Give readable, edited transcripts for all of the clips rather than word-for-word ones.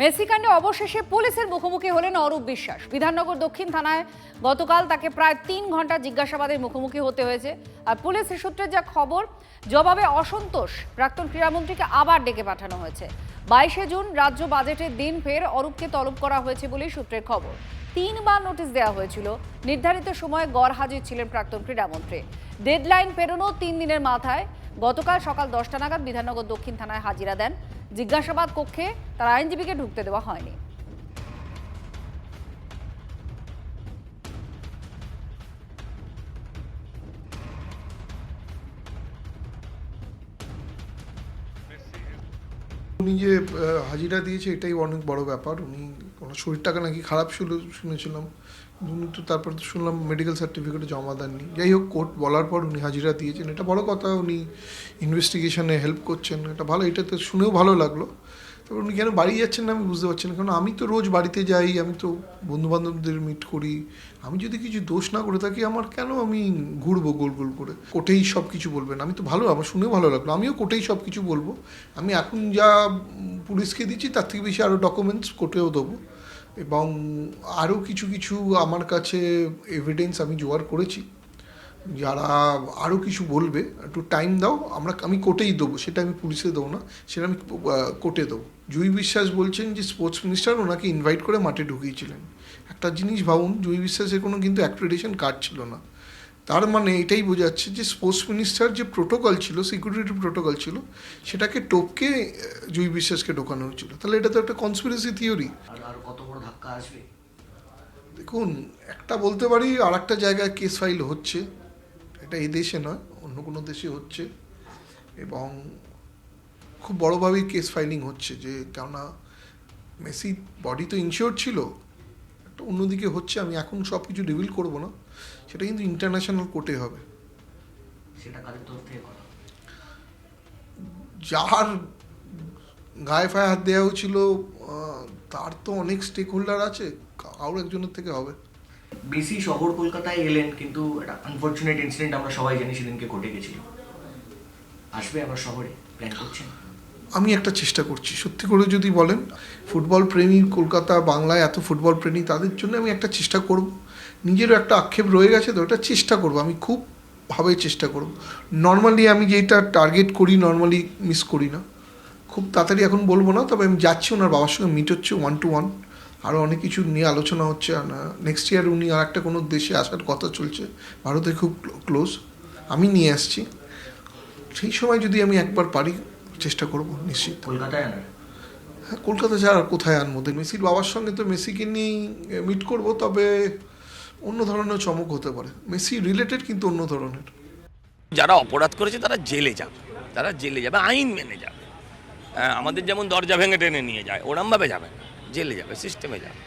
Messi কাণ্ডে অবশেষে পুলিশের মুখোমুখি হলেন অরূপ বিশ্বাস। বিধাননগর দক্ষিণ থানায় গতকাল তাকে প্রায় 3 ঘন্টা জিজ্ঞাসাবাদের মুখোমুখি হতে হয়েছে। আর পুলিশ সূত্রে যা খবর, জবাবে অসন্তোষ প্রাক্তন ক্রীড়ামন্ত্রীকে আবার ডেকে পাঠানো হয়েছে। 22 জুন রাজ্য বাজেটের দিন ফের অরূপকে তলব করা হয়েছে বলেই সূত্রের খবর। 3 বার নোটিশ দেওয়া হয়েছিল। নির্ধারিত সময়ে গড় হাজির ছিলেন প্রাক্তন ক্রীড়ামন্ত্রী। ডেডলাইন পেরোনো 3 দিনের মাথায় গতকাল সকাল 10টা নাগাদ বিধাননগর দক্ষিণ থানায় হাজিরা দেন। জিজ্ঞাসাবাদ কক্ষে তার আইনজীবীকে ঢুকতে দেওয়া হয়নি। উনি যে হাজিরা দিয়েছে এটাই অনেক বড় ব্যাপার। উনি ওনার শরীরটাকে নাকি খারাপ শুনেছিলাম, উনি তো তারপর তো শুনলাম মেডিকেল সার্টিফিকেটে জমা দেননি। যাই হোক, কোর্ট বলার পর উনি হাজিরা দিয়েছেন, এটা বড় কথা। উনি ইনভেস্টিগেশনে হেল্প করছেন, এটা ভালো। এটা তো শুনেও ভালো লাগলো। তবে উনি কেন বাড়ি যাচ্ছেন না আমি বুঝতে পারছি না, কারণ আমি তো রোজ বাড়িতে যাই, আমি তো বন্ধুবান্ধবদের মিট করি। আমি যদি কিছু দোষ না করে থাকি, আমার কেন আমি ঘুরবো গোল গোল করে? কোর্টেই সব কিছু বলবেন, আমি তো ভালো, আমার শুনেও ভালো লাগলো। আমিও কোর্টেই সব কিছু বলবো। আমি এখন যা পুলিশকে দিচ্ছি তার থেকে বেশি আরও ডকুমেন্টস কোর্টেও দেবো, এবং আরও কিছু কিছু আমার কাছে এভিডেন্স আমি জোগাড় করেছি। যারা আরও কিছু বলবে, একটু টাইম দাও, আমি কোর্টেই দেবো, সেটা আমি পুলিশে দেবো না, সেটা আমি কোর্টে দেবো। জুহি বিশ্বাস বলছেন যে স্পোর্টস মিনিস্টার ওনাকে ইনভাইট করে মাঠে ঢুকিয়েছিলেন। একটা জিনিস ভাবুন, জুহি বিশ্বাসের কোনো কিন্তু অ্যাক্রেডিটেশন কার্ড ছিল না। তার মানে এটাই বোঝাচ্ছে যে স্পোর্টস মিনিস্টার যে প্রোটোকল ছিল, সিকিউরিটি প্রোটোকল ছিল, সেটাকে টপকে জুহি বিশ্বাসকে ঢোকানো হয়েছিল। তাহলে এটা তো একটা কনস্পিরেসি থিওরি। আর কত বড় ধাক্কা আসবে দেখুন, একটা বলতে পারি, আর একটা জায়গায় কেস ফাইল হচ্ছে। এটা এই দেশে নয়, অন্য কোনো দেশে হচ্ছে, এবং খুব বড়োভাবেই কেস ফাইলিং হচ্ছে। যে কেননা মেসি বডি তো ইনশিওর ছিল, একটা অন্যদিকে হচ্ছে। আমি এখন সব কিছু রিভিল করবো না, সেটা কিন্তু ইন্টারন্যাশনাল কোর্টে হবে। সেটা কাদের তরফ থেকে করা? যার গায়ে ফায়ে হাত দেওয়া হয়েছিল তার তো অনেক স্টেক হোল্ডার আছে, কারোর একজনের থেকে হবে। বেশি শহর কলকাতায় এলেন, কিন্তু একটা আনফরচুনেট ইনসিডেন্ট আমরা সবাই জানি সেদিনকে ঘটে গেছিল। আসবে আমার শহরে, প্ল্যান করছেন? আমি একটা চেষ্টা করছি, সত্যি করে যদি বলেন, ফুটবল প্রেমী কলকাতা বাংলায় এত ফুটবল প্রেমী, তাদের জন্য আমি একটা চেষ্টা করব। নিজেরও একটা আক্ষেপ রয়ে গেছে, তো ওটা চেষ্টা করব, আমি খুব ভাবে চেষ্টা করব। নর্মালি আমি যেটা টার্গেট করি, নর্মালি মিস করি না। খুব তাড়াতাড়ি এখন বলবো না, তবে আমি যাচ্ছি, ওনার বাবার সঙ্গে মিট হচ্ছে 1-to-1। আরও অনেক কিছু নিয়ে আলোচনা হচ্ছে। নেক্সট ইয়ার উনি আর একটা কোনো দেশে আসার কথা চলছে, ভারতে খুব ক্লোজ, আমি নিয়ে আসছি। সেই সময় যদি আমি একবার পারি, চেষ্টা করব নিশ্চিত। কলকাতায় আনার? হ্যাঁ, কলকাতা ছাড়া আর কোথায় আনবো? মেসির বাবার সঙ্গে তো মেসিকে নিয়েই মিট করব, তবে অন্য ধরনের চমক হতে পারে। মেসি রিলেটেড, কিন্তু অন্য ধরনের। যারা অপরাধ করেছে তারা জেলে যাবে, আইন মেনে যাবে। আমাদের যেমন দরজা ভেঙে টেনে নিয়ে যায়, ওরমভাবে যাবে না, জেলে যাবে, সিস্টেমে যাবে।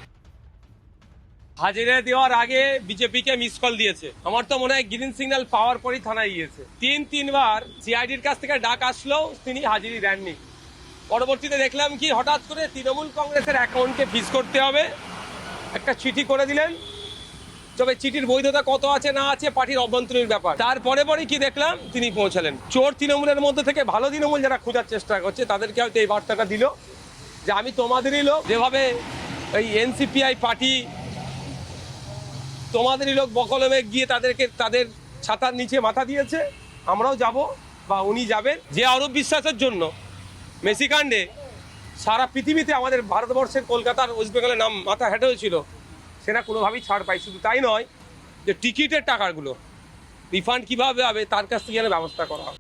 হাজিরা দেওয়ার আগে বিজেপিকে মিস কল দিয়েছে। আমার তো মনে হয় গ্রিন সিগন্যাল পাওয়ার পরই থানায় গিয়েছে। তিনবার সিআইডির কাছ থেকে ডাক আসলেও তিনি হাজিরি দেননি। পরবর্তীতে দেখলাম কি, হঠাৎ করে তৃণমূল কংগ্রেসের অ্যাকাউন্টে ফিস করতে হবে, একটা চিঠি করে দিলেন। তবে চিঠির বৈধতা কত আছে না আছে পার্টির অভ্যন্তরীণ ব্যাপার। তারপরে কি দেখলাম, তিনি পৌঁছালেন। চোর তৃণমূলের মধ্যে থেকে ভালো তৃণমূল যারা খোঁজার চেষ্টা করছে, তাদেরকে হয়তো এই বার্তাটা দিল যে আমি তোমাদেরই লোক। যেভাবে এই এনসিপিআই পার্টি তোমাদেরই লোক বকলমে গিয়ে তাদের ছাতার নিচে মাথা দিয়েছে, আমরাও যাব, বা উনি যাবেন। যে অরূপ বিশ্বাসের জন্য মেসি কাণ্ডে সারা পৃথিবীতে আমাদের ভারতবর্ষের কলকাতার ওয়েস্ট বেঙ্গলের নাম মাথা হেঁটে হয়েছিল, সেটা কোনোভাবেই ছাড় পাই। শুধু তাই নয়, যে টিকিটের টাকাগুলো রিফান্ড কীভাবে হবে তার কাছ থেকে যেন ব্যবস্থা করা হয়।